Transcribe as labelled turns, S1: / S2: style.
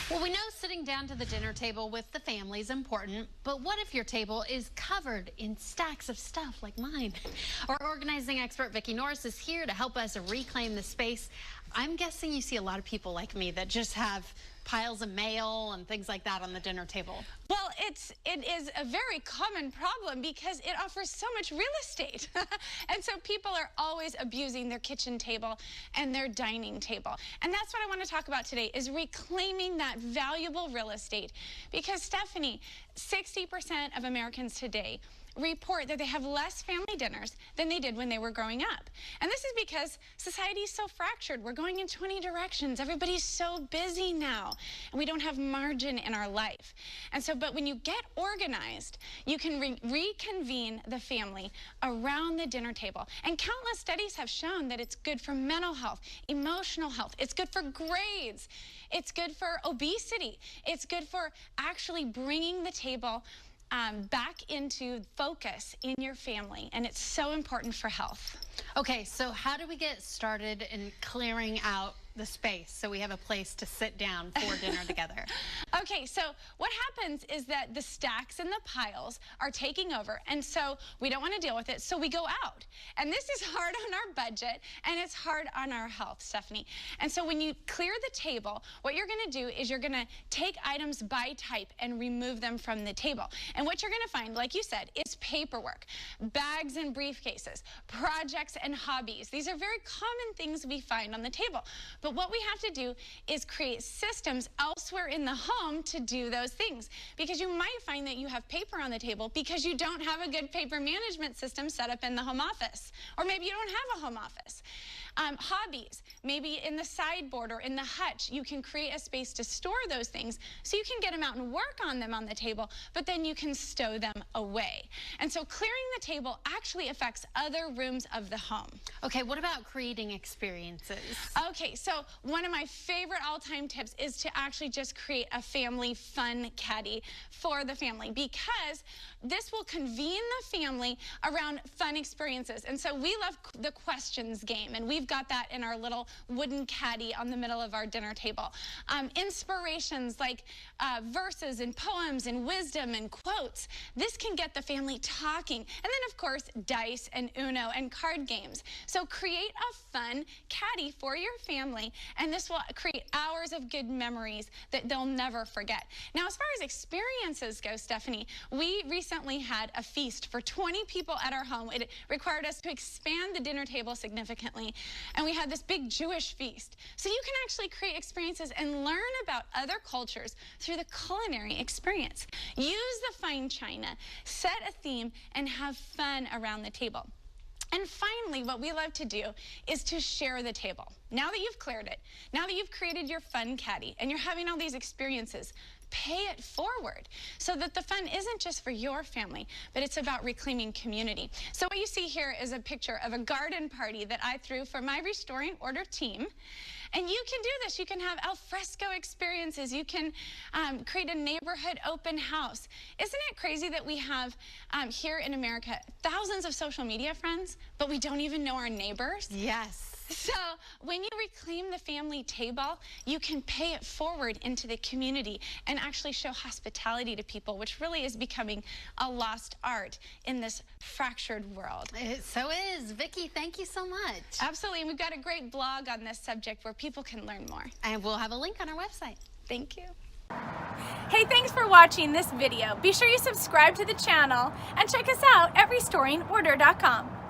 S1: Well, we know sitting down to the dinner table with the family is important, but what if your table is covered in stacks of stuff like mine? Our organizing expert, Vicki Norris, is here to help us reclaim the space. I'm guessing you see a lot of people like me that just have piles of mail and things like that on the dinner table.
S2: Well, it is a very common problem because it offers so much real estate. And so people are always abusing their kitchen table and their dining table. And that's what I want to talk about today, is reclaiming that valuable real estate. Because, Stephanie, 60% of Americans today report that they have less family dinners than they did when they were growing up. And this is because society is so fractured. We're going in 20 directions. Everybody's so busy now, and we don't have margin in our life. And so, but when you get organized, you can reconvene the family around the dinner table. And countless studies have shown that it's good for mental health, emotional health. It's good for grades. It's good for obesity. It's good for actually bringing the table back into focus in your family, and it's so important for health.
S1: Okay, so how do we get started in clearing out the space so we have a place to sit down for dinner together?
S2: Okay, so what happens is that the stacks and the piles are taking over, and so we don't want to deal with it, so we go out. And this is hard on our budget, and it's hard on our health, Stephanie. And so when you clear the table, what you're going to do is you're going to take items by type and remove them from the table. And what you're going to find, like you said, is paperwork, bags and briefcases, projects and hobbies. These are very common things we find on the table. But what we have to do is create systems elsewhere in the home to do those things. Because you might find that you have paper on the table because you don't have a good paper management system set up in the home office. Or maybe you don't have a home office. Hobbies, maybe in the sideboard or in the hutch, you can create a space to store those things so you can get them out and work on them on the table, but then you can stow them away. And so clearing the table actually affects other rooms of the home.
S1: Okay, what about creating experiences?
S2: Okay, so one of my favorite all-time tips is to actually just create a family fun caddy for the family, because this will convene the family around fun experiences. And so we love the questions game, and we've got that in our little wooden caddy on the middle of our dinner table. Inspirations like verses and poems and wisdom and quotes. This can get the family talking. And then, of course, dice and Uno and card games. So create a fun caddy for your family, and this will create hours of good memories that they'll never forget. Now, as far as experiences go, Stephanie, we recently had a feast for 20 people at our home. It required us to expand the dinner table significantly, and we had this big Jewish feast. So you can actually create experiences and learn about other cultures through the culinary experience. Use the fine china, set a theme, and have fun around the table. And finally, what we love to do is to share the table. Now that you've cleared it, now that you've created your fun caddy and you're having all these experiences, pay it forward so that the fun isn't just for your family, but it's about reclaiming community. So what you see here is a picture of a garden party that I threw for my Restoring Order team. And you can do this. You can have al fresco experiences. You can create a neighborhood open house. Isn't it crazy that we have here in America thousands of social media friends, but we don't even know our neighbors?
S1: Yes.
S2: So when you reclaim the family table, you can pay it forward into the community and actually show hospitality to people, which really is becoming a lost art in this fractured world.
S1: It so is. Vicki, thank you so much.
S2: Absolutely. And we've got a great blog on this subject where people can learn more.
S1: And we'll have a link on our website.
S2: Thank you.
S3: Hey, thanks for watching this video. Be sure you subscribe to the channel and check us out at restoringorder.com.